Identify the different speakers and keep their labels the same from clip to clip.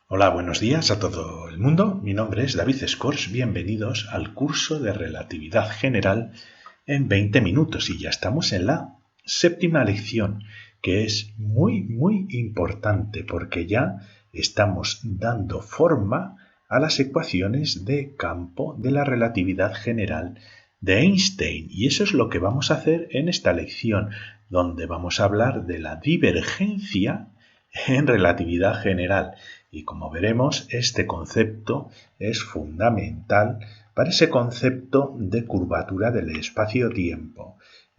Speaker 1: Hola, buenos días a todo el mundo. Mi nombre es David Scors. Bienvenidos al curso de Relatividad General en 20 minutos. Y ya estamos en la séptima lección, que es muy importante porque ya estamos dando forma a las ecuaciones de campo de la relatividad general de Einstein. Y eso es lo que vamos a hacer en esta lección, donde vamos a hablar de la divergencia en relatividad general. Y como veremos, este concepto es fundamental para ese concepto de curvatura del espacio-tiempo.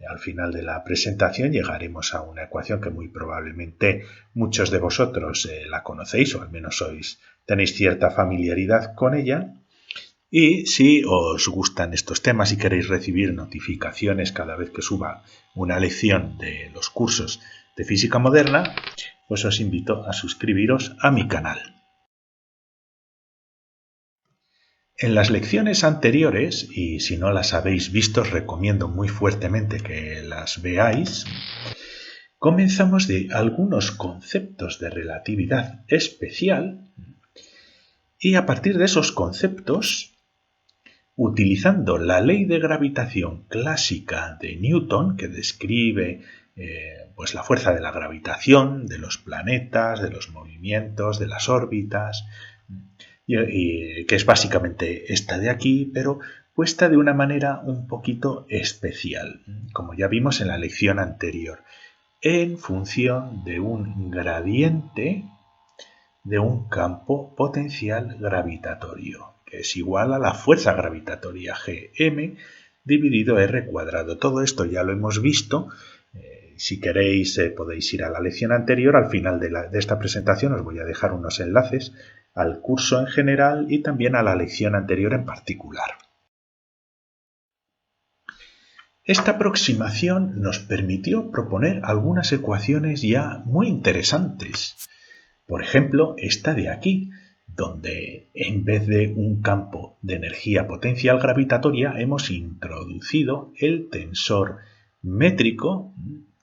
Speaker 1: Al final de la presentación llegaremos a una ecuación que muy probablemente muchos de vosotros la conocéis, o al menos tenéis cierta familiaridad con ella. Y si os gustan estos temas y queréis recibir notificaciones cada vez que suba una lección de los cursos de física moderna, pues os invito a suscribiros a mi canal. En las lecciones anteriores, y si no las habéis visto, os recomiendo muy fuertemente que las veáis, comenzamos de algunos conceptos de relatividad especial y a partir de esos conceptos, utilizando la ley de gravitación clásica de Newton, que describe pues la fuerza de la gravitación, de los planetas, de los movimientos, de las órbitas, y que es básicamente esta de aquí, pero puesta de una manera un poquito especial, como ya vimos en la lección anterior, en función de un gradiente de un campo potencial gravitatorio, que es igual a la fuerza gravitatoria Gm dividido r cuadrado. Todo esto ya lo hemos visto. Si queréis podéis ir a la lección anterior. Al final de esta presentación os voy a dejar unos enlaces al curso en general y también a la lección anterior en particular. Esta aproximación nos permitió proponer algunas ecuaciones ya muy interesantes. Por ejemplo, esta de aquí, donde en vez de un campo de energía potencial gravitatoria hemos introducido el tensor métrico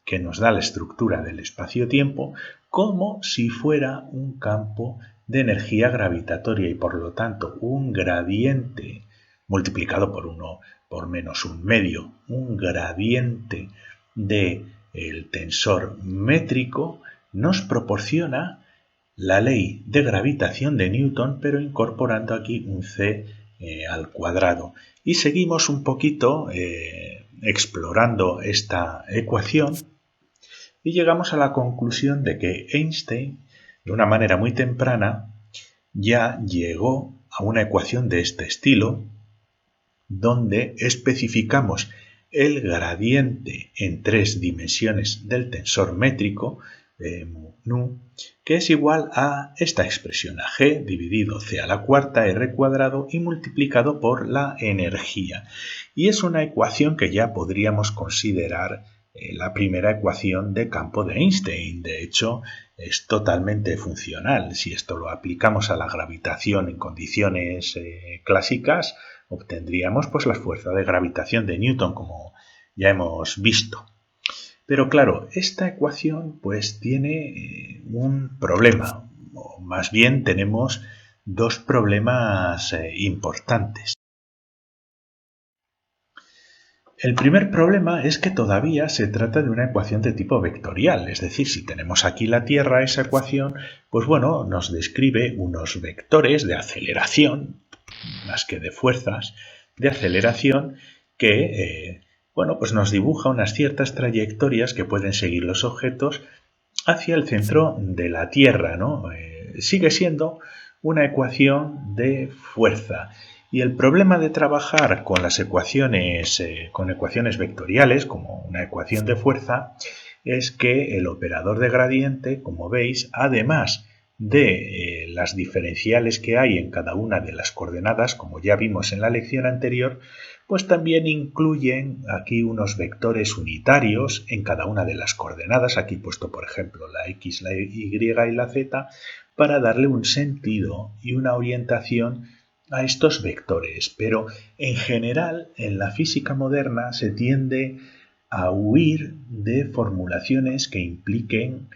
Speaker 1: que nos da la estructura del espacio-tiempo como si fuera un campo de energía gravitatoria y por lo tanto un gradiente multiplicado por 1 por menos un medio, un gradiente del tensor métrico nos proporciona la ley de gravitación de Newton, pero incorporando aquí un c al cuadrado. Y seguimos un poquito explorando esta ecuación y llegamos a la conclusión de que Einstein, de una manera muy temprana, ya llegó a una ecuación de este estilo, donde especificamos el gradiente en 3 dimensiones del tensor métrico, nu, que es igual a esta expresión, a g dividido c a la cuarta r cuadrado y multiplicado por la energía. Y es una ecuación que ya podríamos considerar la primera ecuación de campo de Einstein. De hecho, es totalmente funcional. Si esto lo aplicamos a la gravitación en condiciones clásicas, obtendríamos pues la fuerza de gravitación de Newton, como ya hemos visto. Pero claro, esta ecuación pues tiene un problema, o más bien tenemos dos problemas importantes. El primer problema es que todavía se trata de una ecuación de tipo vectorial, es decir, si tenemos aquí la Tierra, esa ecuación, pues bueno, nos describe unos vectores de aceleración, más que de fuerzas, de aceleración que bueno, pues nos dibuja unas ciertas trayectorias que pueden seguir los objetos hacia el centro de la Tierra, ¿no? Sigue siendo una ecuación de fuerza. Y el problema de trabajar con las ecuaciones, con ecuaciones vectoriales, como una ecuación de fuerza, es que el operador de gradiente, como veis, además de las diferenciales que hay en cada una de las coordenadas, como ya vimos en la lección anterior, pues también incluyen aquí unos vectores unitarios en cada una de las coordenadas, aquí puesto por ejemplo la X, la Y y la Z, para darle un sentido y una orientación a estos vectores. Pero en general en la física moderna se tiende a huir de formulaciones que impliquen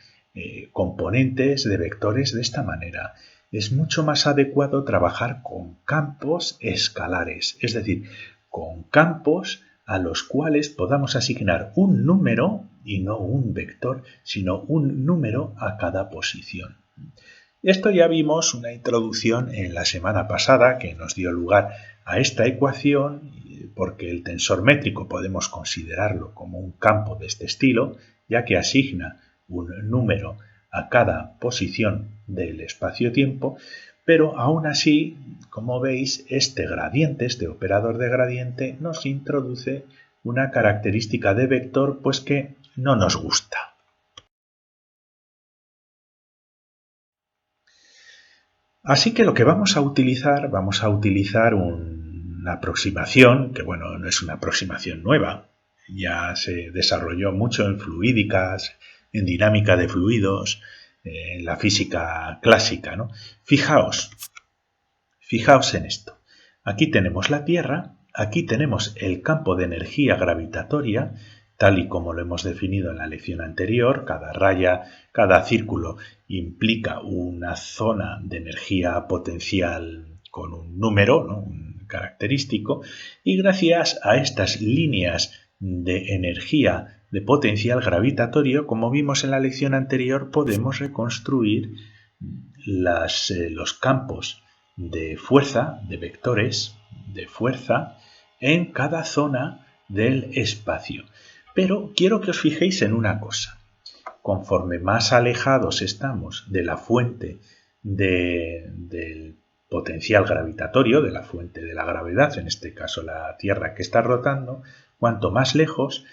Speaker 1: componentes de vectores de esta manera. es mucho más adecuado trabajar con campos escalares, es decir, con campos a los cuales podamos asignar un número, y no un vector, sino un número a cada posición. Esto ya vimos una introducción en la semana pasada que nos dio lugar a esta ecuación, porque el tensor métrico podemos considerarlo como un campo de este estilo, ya que asigna un número a cada posición del espacio-tiempo, pero aún así, como veis, este gradiente, este operador de gradiente, nos introduce una característica de vector pues que no nos gusta. Así que lo que vamos a utilizar una aproximación, que bueno, no es una aproximación nueva, ya se desarrolló mucho en fluídicas, en dinámica de fluidos, en la física clásica, ¿no? Fijaos en esto. Aquí tenemos la Tierra, aquí tenemos el campo de energía gravitatoria, tal y como lo hemos definido en la lección anterior. Cada raya, cada círculo implica una zona de energía potencial con un número, ¿no? Un característico, y gracias a estas líneas de energía de potencial gravitatorio, como vimos en la lección anterior, podemos reconstruir los campos de fuerza, de vectores de fuerza, en cada zona del espacio. Pero quiero que os fijéis en una cosa. Conforme más alejados estamos de la fuente del potencial gravitatorio, de la fuente de la gravedad, en este caso la Tierra que está rotando, cuanto más lejos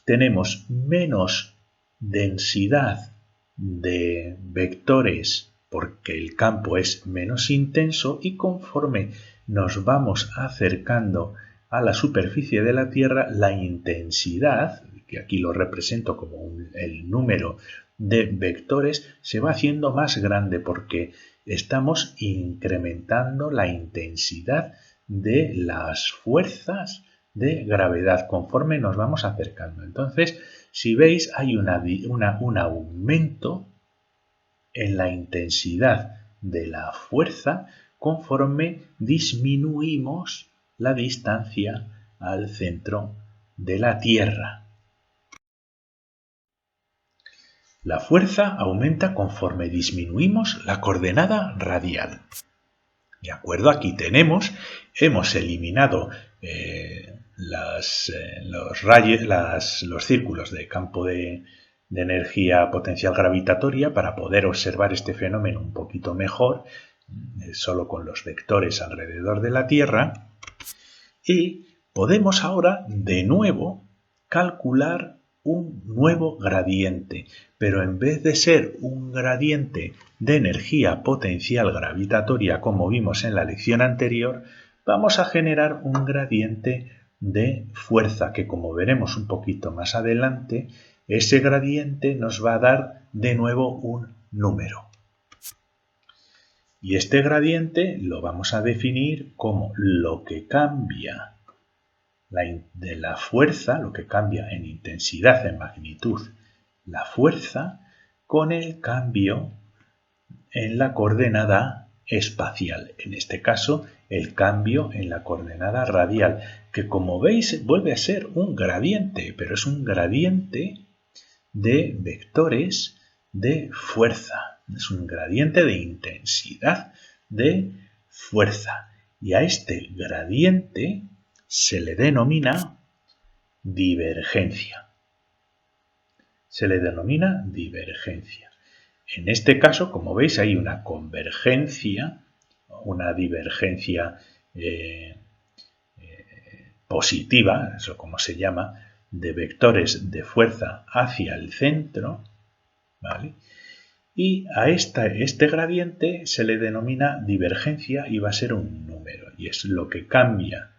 Speaker 1: tenemos menos densidad de vectores porque el campo es menos intenso, y conforme nos vamos acercando a la superficie de la Tierra, la intensidad, que aquí lo represento como el número de vectores, se va haciendo más grande porque estamos incrementando la intensidad de las fuerzas de gravedad conforme nos vamos acercando. Entonces, si veis, hay un aumento en la intensidad de la fuerza conforme disminuimos la distancia al centro de la Tierra. La fuerza aumenta conforme disminuimos la coordenada radial. ¿De acuerdo? Aquí hemos eliminado los círculos de campo de energía potencial gravitatoria para poder observar este fenómeno un poquito mejor, solo con los vectores alrededor de la Tierra, y podemos ahora de nuevo calcular un nuevo gradiente, pero en vez de ser un gradiente de energía potencial gravitatoria como vimos en la lección anterior, vamos a generar un gradiente de fuerza que, como veremos un poquito más adelante, ese gradiente nos va a dar de nuevo un número. Y este gradiente lo vamos a definir como lo que cambia de la fuerza, lo que cambia en intensidad, en magnitud, la fuerza, con el cambio en la coordenada espacial. En este caso, el cambio en la coordenada radial, que como veis vuelve a ser un gradiente, pero es un gradiente de vectores de fuerza. Es un gradiente de intensidad de fuerza. Y a este gradiente se le denomina divergencia. Se le denomina divergencia. En este caso, como veis, hay una convergencia, una divergencia positiva, eso como se llama, de vectores de fuerza hacia el centro, ¿vale? Y a este gradiente se le denomina divergencia y va a ser un número, y es lo que cambia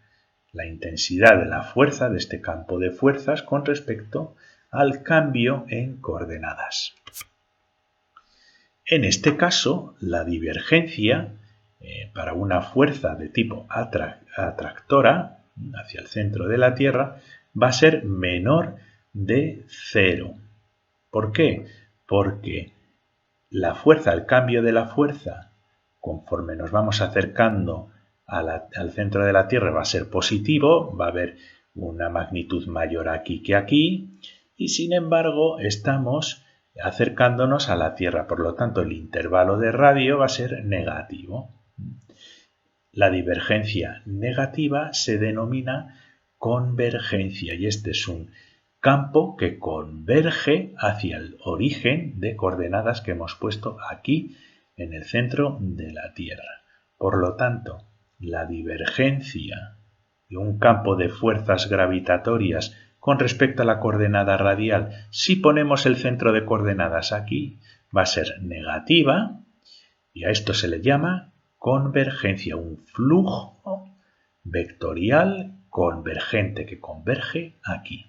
Speaker 1: la intensidad de la fuerza de este campo de fuerzas con respecto al cambio en coordenadas. En este caso, la divergencia para una fuerza de tipo atractora hacia el centro de la Tierra va a ser menor de 0. ¿Por qué? Porque la fuerza, el cambio de la fuerza conforme nos vamos acercando al centro de la Tierra va a ser positivo, va a haber una magnitud mayor aquí que aquí, y sin embargo estamos acercándonos a la Tierra, por lo tanto el intervalo de radio va a ser negativo. La divergencia negativa se denomina convergencia y este es un campo que converge hacia el origen de coordenadas que hemos puesto aquí en el centro de la Tierra. Por lo tanto, la divergencia de un campo de fuerzas gravitatorias con respecto a la coordenada radial, si ponemos el centro de coordenadas aquí, va a ser negativa y a esto se le llama convergencia, un flujo vectorial convergente que converge aquí.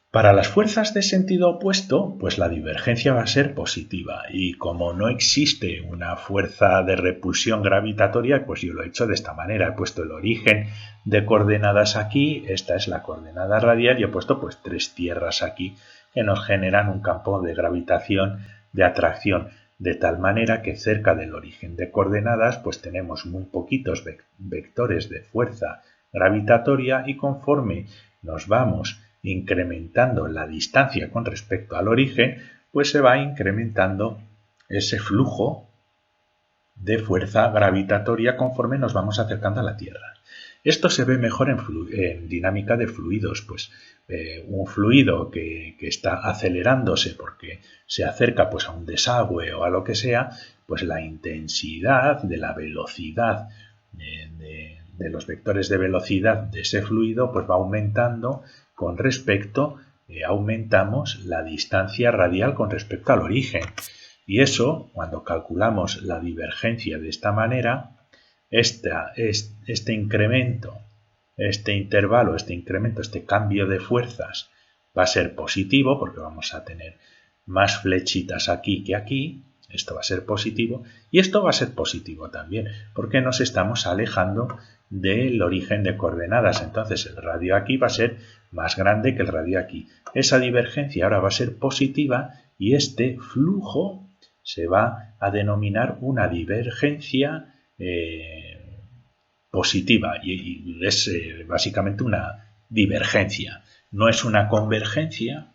Speaker 1: Para las fuerzas de sentido opuesto, pues la divergencia va a ser positiva y como no existe una fuerza de repulsión gravitatoria, pues yo lo he hecho de esta manera, he puesto el origen de coordenadas aquí, esta es la coordenada radial y he puesto pues 3 tierras aquí que nos generan un campo de gravitación, de atracción, de tal manera que cerca del origen de coordenadas pues tenemos muy poquitos vectores de fuerza gravitatoria y conforme nos vamos incrementando la distancia con respecto al origen, pues se va incrementando ese flujo de fuerza gravitatoria conforme nos vamos acercando a la Tierra. Esto se ve mejor en dinámica de fluidos, pues un fluido que está acelerándose porque se acerca pues a un desagüe o a lo que sea, pues la intensidad de la velocidad de los vectores de velocidad de ese fluido pues va aumentando con respecto, aumentamos la distancia radial con respecto al origen. Y eso, cuando calculamos la divergencia de esta manera, este incremento, este intervalo, este incremento, este cambio de fuerzas va a ser positivo porque vamos a tener más flechitas aquí que aquí. Esto va a ser positivo y esto va a ser positivo también porque nos estamos alejando del origen de coordenadas. Entonces el radio aquí va a ser más grande que el radio aquí. Esa divergencia ahora va a ser positiva y este flujo se va a denominar una divergencia positiva y es básicamente una divergencia. No es una convergencia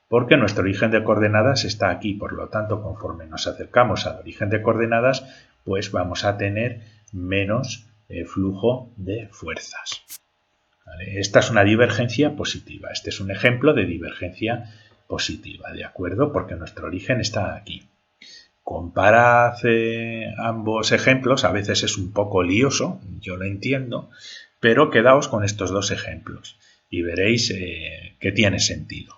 Speaker 1: porque nuestro origen de coordenadas está aquí. Por lo tanto, conforme nos acercamos al origen de coordenadas, pues vamos a tener menos flujo de fuerzas. ¿Vale? Esta es una divergencia positiva. Este es un ejemplo de divergencia positiva, ¿de acuerdo? Porque nuestro origen está aquí. Comparad ambos ejemplos, a veces es un poco lioso, yo lo entiendo, pero quedaos con estos dos ejemplos y veréis que tiene sentido.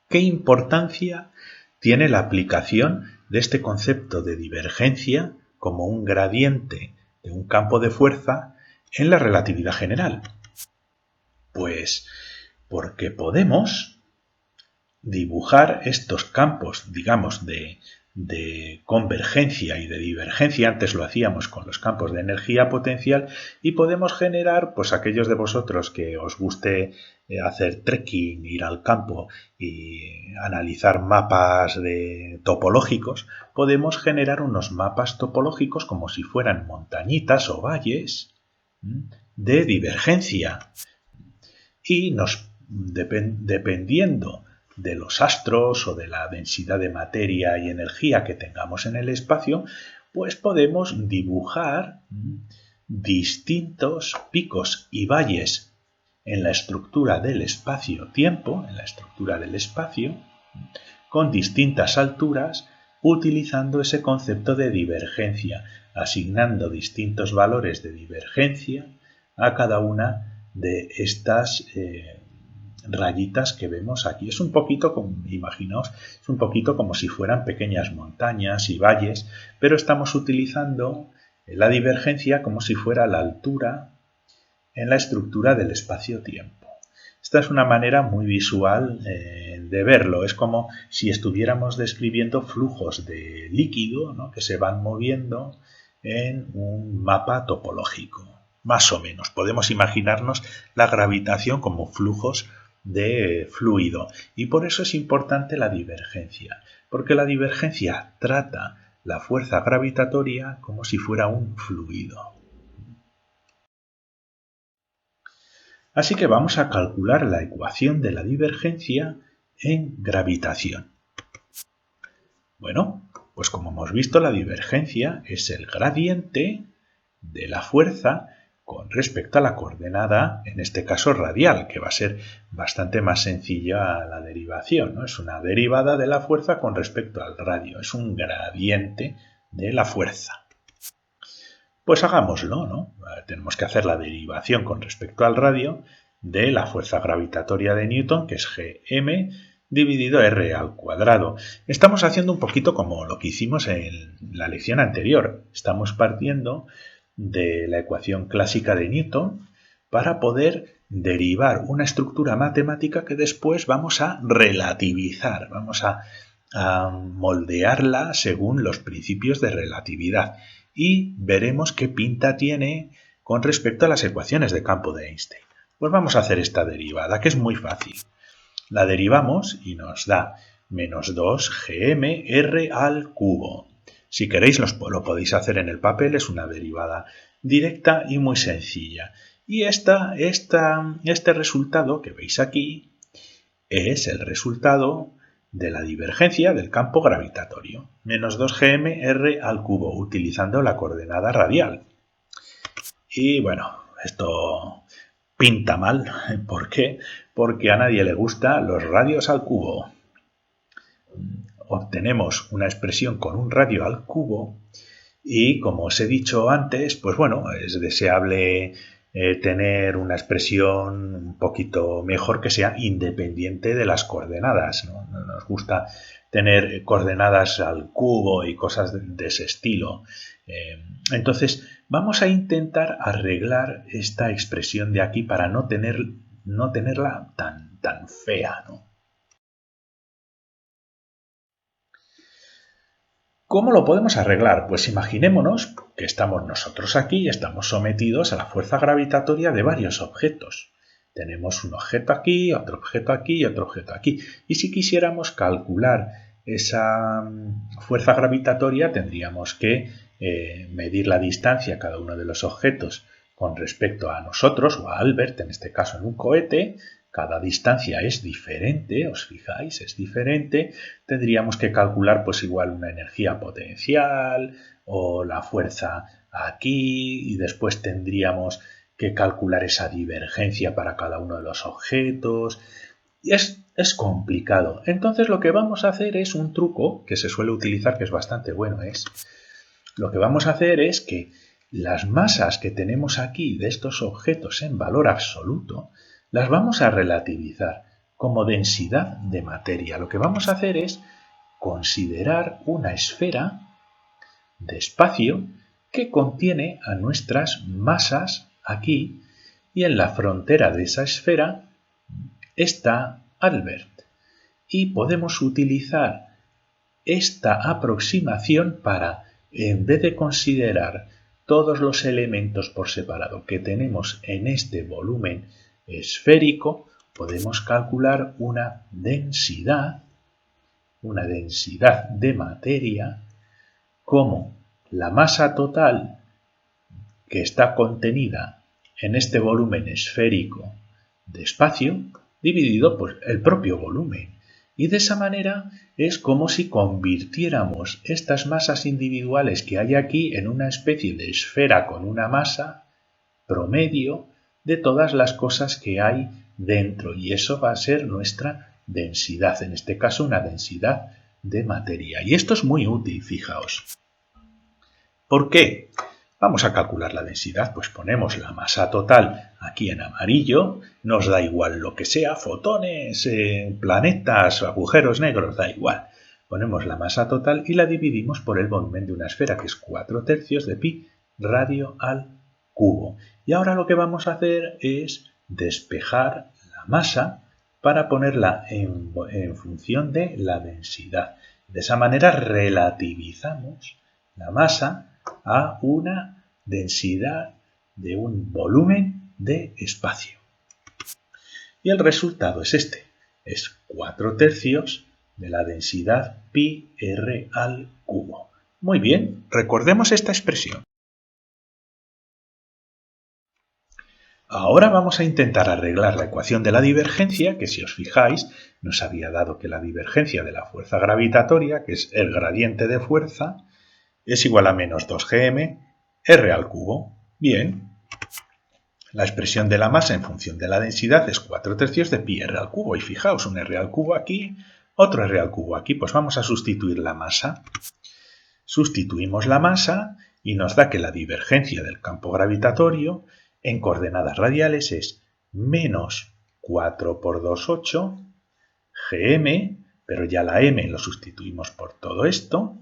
Speaker 1: ¿Qué importancia tiene la aplicación de este concepto de divergencia como un gradiente de un campo de fuerza en la relatividad general? Pues porque podemos dibujar estos campos, digamos, de convergencia y de divergencia, antes lo hacíamos con los campos de energía potencial, y podemos generar, pues aquellos de vosotros que os guste hacer trekking, ir al campo y analizar mapas topológicos, podemos generar unos mapas topológicos como si fueran montañitas o valles de divergencia. Y dependiendo de los astros o de la densidad de materia y energía que tengamos en el espacio, pues podemos dibujar distintos picos y valles en la estructura del espacio-tiempo, con distintas alturas, utilizando ese concepto de divergencia, asignando distintos valores de divergencia a cada una de estas rayitas que vemos aquí. Es un poquito como, imaginaos, es un poquito como si fueran pequeñas montañas y valles, pero estamos utilizando la divergencia como si fuera la altura en la estructura del espacio-tiempo. Esta es una manera muy visual de verlo. Es como si estuviéramos describiendo flujos de líquido, ¿no?, que se van moviendo en un mapa topológico. Más o menos. Podemos imaginarnos la gravitación como flujos de fluido. Y por eso es importante la divergencia, porque la divergencia trata la fuerza gravitatoria como si fuera un fluido. Así que vamos a calcular la ecuación de la divergencia en gravitación. Bueno, pues como hemos visto, la divergencia es el gradiente de la fuerza con respecto a la coordenada, en este caso radial, que va a ser bastante más sencilla la derivación, ¿no? Es una derivada de la fuerza con respecto al radio, es un gradiente de la fuerza. Pues hagámoslo, ¿no? Tenemos que hacer la derivación con respecto al radio de la fuerza gravitatoria de Newton, que es Gm dividido r al cuadrado. Estamos haciendo un poquito como lo que hicimos en la lección anterior. Estamos partiendo de la ecuación clásica de Newton para poder derivar una estructura matemática que después vamos a relativizar, vamos a moldearla según los principios de relatividad y veremos qué pinta tiene con respecto a las ecuaciones de campo de Einstein. Pues vamos a hacer esta derivada, que es muy fácil. La derivamos y nos da menos 2gm r cubo. Si queréis lo podéis hacer en el papel, es una derivada directa y muy sencilla. Y este resultado que veis aquí es el resultado de la divergencia del campo gravitatorio. Menos 2gm r cubo, utilizando la coordenada radial. Y bueno, esto pinta mal. ¿Por qué? Porque a nadie le gustan los radios al cubo. Obtenemos una expresión con un radio al cubo y, como os he dicho antes, pues bueno, es deseable tener una expresión un poquito mejor que sea independiente de las coordenadas, ¿no? No nos gusta tener coordenadas al cubo y cosas de ese estilo. Entonces, vamos a intentar arreglar esta expresión de aquí para no tenerla tan fea, ¿no? ¿Cómo lo podemos arreglar? Pues imaginémonos que estamos nosotros aquí y estamos sometidos a la fuerza gravitatoria de varios objetos. Tenemos un objeto aquí, otro objeto aquí y otro objeto aquí. Y si quisiéramos calcular esa fuerza gravitatoria, tendríamos que medir la distancia a cada uno de los objetos con respecto a nosotros, o a Albert, en este caso en un cohete. Cada distancia es diferente, os fijáis, es diferente. Tendríamos que calcular pues igual una energía potencial o la fuerza aquí y después tendríamos que calcular esa divergencia para cada uno de los objetos. Y es complicado. Entonces lo que vamos a hacer es un truco que se suele utilizar, que es bastante bueno. Lo que vamos a hacer es que las masas que tenemos aquí de estos objetos en valor absoluto las vamos a relativizar como densidad de materia. Lo que vamos a hacer es considerar una esfera de espacio que contiene a nuestras masas aquí y en la frontera de esa esfera está Albert. Y podemos utilizar esta aproximación para, en vez de considerar todos los elementos por separado que tenemos en este volumen esférico, podemos calcular una densidad de materia como la masa total que está contenida en este volumen esférico de espacio dividido por el propio volumen. Y de esa manera es como si convirtiéramos estas masas individuales que hay aquí en una especie de esfera con una masa promedio de todas las cosas que hay dentro. Y eso va a ser nuestra densidad, en este caso una densidad de materia. Y esto es muy útil, fijaos. ¿Por qué? Vamos a calcular la densidad, pues ponemos la masa total aquí en amarillo, nos da igual lo que sea, fotones, planetas, agujeros negros, da igual. Ponemos la masa total y la dividimos por el volumen de una esfera, que es 4/3 de pi radio al cubo. Y ahora lo que vamos a hacer es despejar la masa para ponerla en función de la densidad. De esa manera relativizamos la masa a una densidad de un volumen de espacio. Y el resultado es este. Es 4/3 de la densidad pi r al cubo. Muy bien, recordemos esta expresión. Ahora vamos a intentar arreglar la ecuación de la divergencia, que si os fijáis, nos había dado que la divergencia de la fuerza gravitatoria, que es el gradiente de fuerza, es igual a menos 2gm r al cubo. Bien, la expresión de la masa en función de la densidad es 4/3 de pi r al cubo. Y fijaos, un r al cubo aquí, otro r al cubo aquí. Pues vamos a sustituir la masa. Sustituimos la masa y nos da que la divergencia del campo gravitatorio en coordenadas radiales es menos 4 por 2, 8, gm, pero ya la m lo sustituimos por todo esto.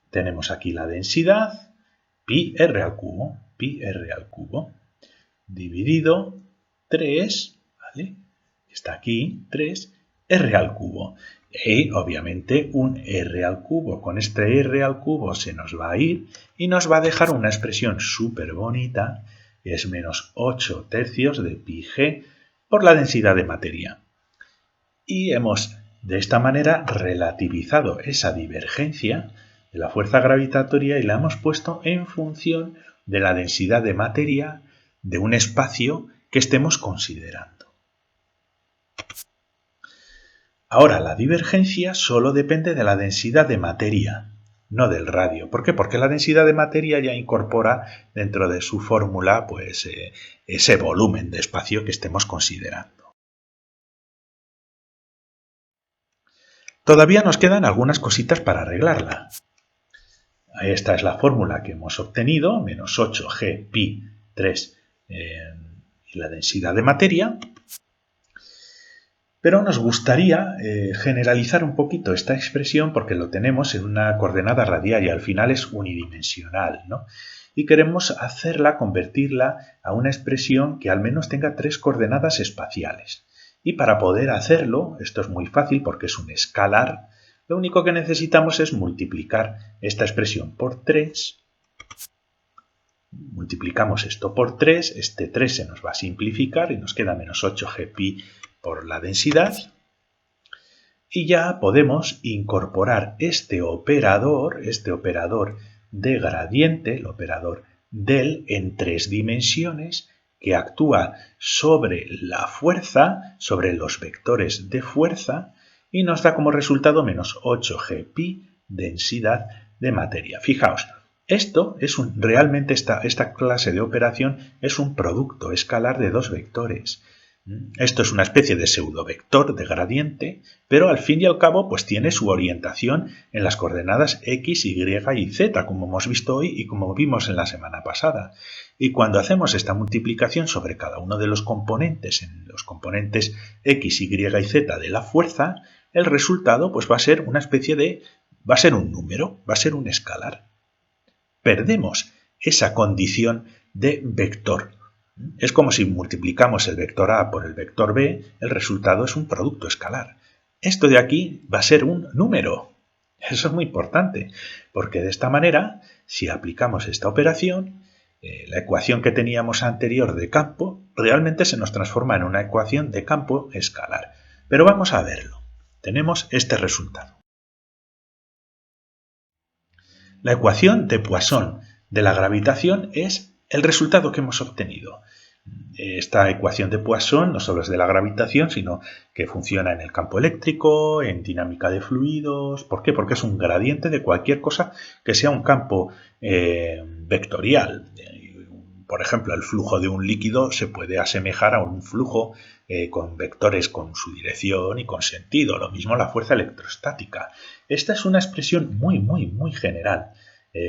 Speaker 1: Tenemos aquí la densidad, pi r al cubo, dividido 3, ¿vale? Está aquí, 3, r al cubo. Y obviamente un r al cubo. Con este r al cubo se nos va a ir y nos va a dejar una expresión súper bonita, que es menos 8/3 de pi g por la densidad de materia. Y hemos de esta manera relativizado esa divergencia de la fuerza gravitatoria y la hemos puesto en función de la densidad de materia de un espacio que estemos considerando. Ahora, la divergencia solo depende de la densidad de materia, no del radio. ¿Por qué? Porque la densidad de materia ya incorpora dentro de su fórmula pues, ese volumen de espacio que estemos considerando. Todavía nos quedan algunas cositas para arreglarla. Esta es la fórmula que hemos obtenido, menos 8g pi 3 y la densidad de materia. Pero nos gustaría generalizar un poquito esta expresión porque lo tenemos en una coordenada radial y al final es unidimensional, ¿no? Y queremos convertirla a una expresión que al menos tenga 3 coordenadas espaciales. Y para poder hacerlo, esto es muy fácil porque es un escalar, lo único que necesitamos es multiplicar esta expresión por 3. Multiplicamos esto por 3, este 3 se nos va a simplificar y nos queda menos 8g pi por la densidad. Y ya podemos incorporar este operador de gradiente, el operador del en 3 dimensiones, que actúa sobre la fuerza, sobre los vectores de fuerza, y nos da como resultado menos 8g pi densidad de materia. Fijaos, esto es realmente esta clase de operación es un producto escalar de dos vectores. Esto es una especie de pseudovector de gradiente, pero al fin y al cabo pues tiene su orientación en las coordenadas x, y y z, como hemos visto hoy y como vimos en la semana pasada. Y cuando hacemos esta multiplicación sobre cada uno de los componentes, en los componentes x, y y z de la fuerza, el resultado pues va a ser una especie de... va a ser un número, va a ser un escalar. Perdemos esa condición de vector. Es como si multiplicamos el vector a por el vector b, el resultado es un producto escalar. Esto de aquí va a ser un número. Eso es muy importante, porque de esta manera, si aplicamos esta operación, la ecuación que teníamos anterior de campo realmente se nos transforma en una ecuación de campo escalar. Pero vamos a verlo. Tenemos este resultado. La ecuación de Poisson de la gravitación es el resultado que hemos obtenido. Esta ecuación de Poisson no solo es de la gravitación, sino que funciona en el campo eléctrico, en dinámica de fluidos. ¿Por qué? Porque es un gradiente de cualquier cosa que sea un campo vectorial. Por ejemplo, el flujo de un líquido se puede asemejar a un flujo con vectores con su dirección y con sentido. Lo mismo la fuerza electrostática. Esta es una expresión muy general.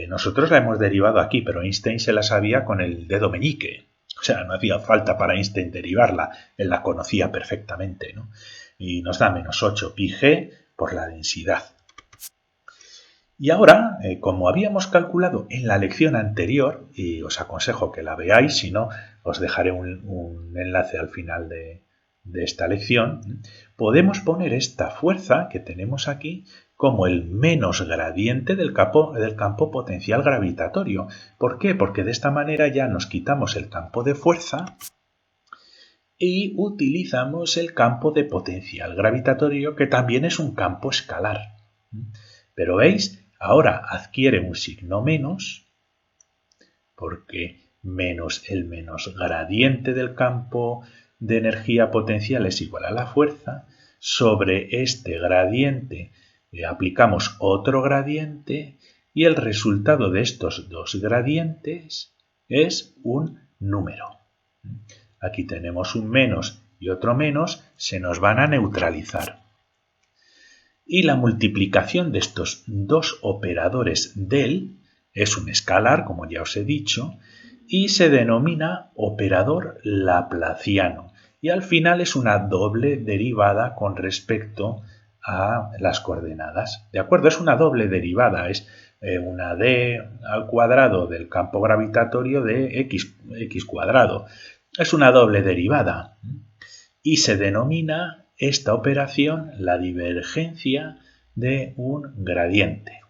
Speaker 1: Nosotros la hemos derivado aquí, pero Einstein se la sabía con el dedo meñique. O sea, no hacía falta para Einstein derivarla, él la conocía perfectamente, ¿no? Y nos da menos 8 pi g por la densidad. Y ahora, como habíamos calculado en la lección anterior, y os aconsejo que la veáis, si no, os dejaré un enlace al final de esta lección, podemos poner esta fuerza que tenemos aquí como el menos gradiente del campo potencial gravitatorio. ¿Por qué? Porque de esta manera ya nos quitamos el campo de fuerza y utilizamos el campo de potencial gravitatorio, que también es un campo escalar. Pero veis, ahora adquiere un signo menos, porque menos el menos gradiente del campo de energía potencial es igual a la fuerza. Sobre este gradiente aplicamos otro gradiente y el resultado de estos dos gradientes es un número. Aquí tenemos un menos y otro menos, se nos van a neutralizar. Y la multiplicación de estos dos operadores del es un escalar, como ya os he dicho, y se denomina operador laplaciano. Y al final es una doble derivada con respecto a las coordenadas. ¿De acuerdo? Es una doble derivada, es una d al cuadrado del campo gravitatorio de x cuadrado. Es una doble derivada y se denomina esta operación la divergencia de un gradiente.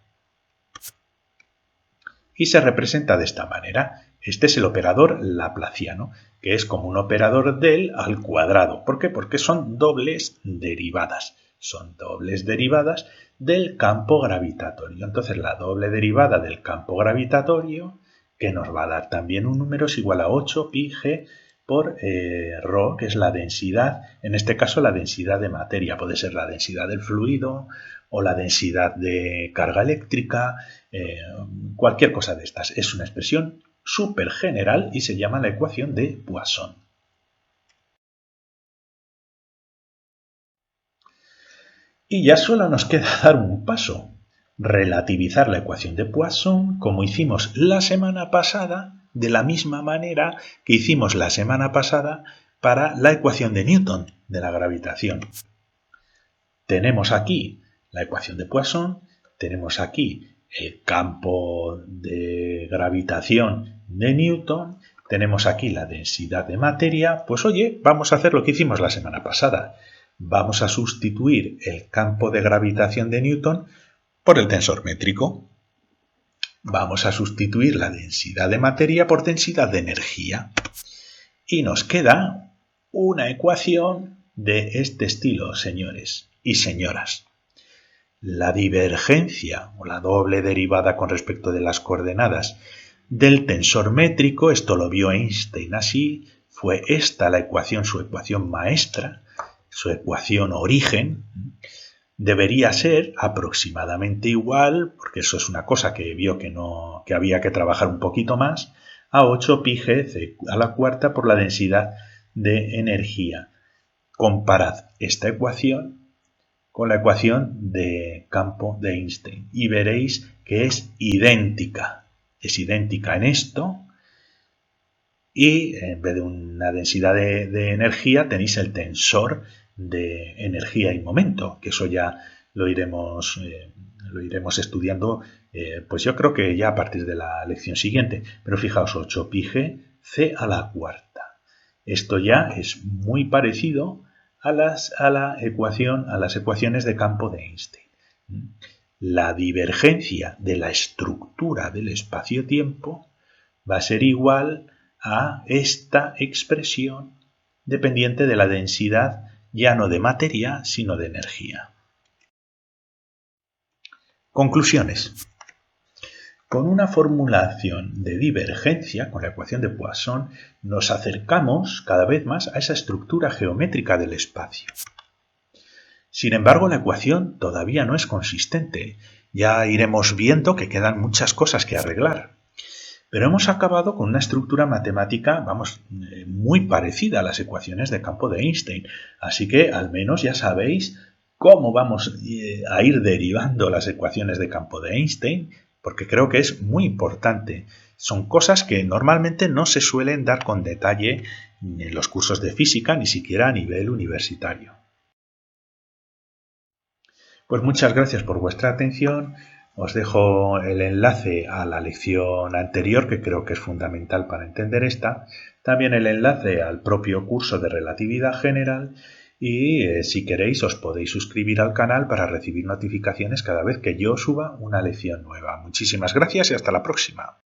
Speaker 1: Y se representa de esta manera. Este es el operador laplaciano, que es como un operador del al cuadrado. ¿Por qué? Porque son dobles derivadas. Son dobles derivadas del campo gravitatorio. Entonces la doble derivada del campo gravitatorio, que nos va a dar también un número, es igual a 8 pi g por ρ, que es la densidad, en este caso la densidad de materia. Puede ser la densidad del fluido o la densidad de carga eléctrica, cualquier cosa de estas. Es una expresión súper general y se llama la ecuación de Poisson. Y ya solo nos queda dar un paso, relativizar la ecuación de Poisson como hicimos la semana pasada, de la misma manera que hicimos la semana pasada para la ecuación de Newton de la gravitación. Tenemos aquí la ecuación de Poisson, tenemos aquí el campo de gravitación de Newton, tenemos aquí la densidad de materia. Pues oye, vamos a hacer lo que hicimos la semana pasada. Vamos a sustituir el campo de gravitación de Newton por el tensor métrico. Vamos a sustituir la densidad de materia por densidad de energía. Y nos queda una ecuación de este estilo, señores y señoras. La divergencia o la doble derivada con respecto de las coordenadas del tensor métrico, esto lo vio Einstein así, fue esta la ecuación, su ecuación maestra, su ecuación origen. Debería ser aproximadamente igual, porque eso es una cosa que vio que había que trabajar un poquito más, a 8 pi g c a la cuarta por la densidad de energía. Comparad esta ecuación con la ecuación de campo de Einstein y veréis que es idéntica. Es idéntica en esto y en vez de una densidad de energía tenéis el tensor de energía y momento, que eso ya lo iremos estudiando, pues yo creo que ya a partir de la lección siguiente. Pero fijaos, 8 pi g c a la cuarta. Esto ya es muy parecido a las ecuaciones de campo de Einstein. La divergencia de la estructura del espacio-tiempo va a ser igual a esta expresión dependiente de la densidad ya no de materia, sino de energía. Conclusiones. Con una formulación de divergencia, con la ecuación de Poisson, nos acercamos cada vez más a esa estructura geométrica del espacio. Sin embargo, la ecuación todavía no es consistente. Ya iremos viendo que quedan muchas cosas que arreglar. Pero hemos acabado con una estructura matemática, muy parecida a las ecuaciones de campo de Einstein. Así que al menos ya sabéis cómo vamos a ir derivando las ecuaciones de campo de Einstein, porque creo que es muy importante. Son cosas que normalmente no se suelen dar con detalle en los cursos de física, ni siquiera a nivel universitario. Pues muchas gracias por vuestra atención. Os dejo el enlace a la lección anterior, que creo que es fundamental para entender esta. También el enlace al propio curso de relatividad general. Y si queréis os podéis suscribir al canal para recibir notificaciones cada vez que yo suba una lección nueva. Muchísimas gracias y hasta la próxima.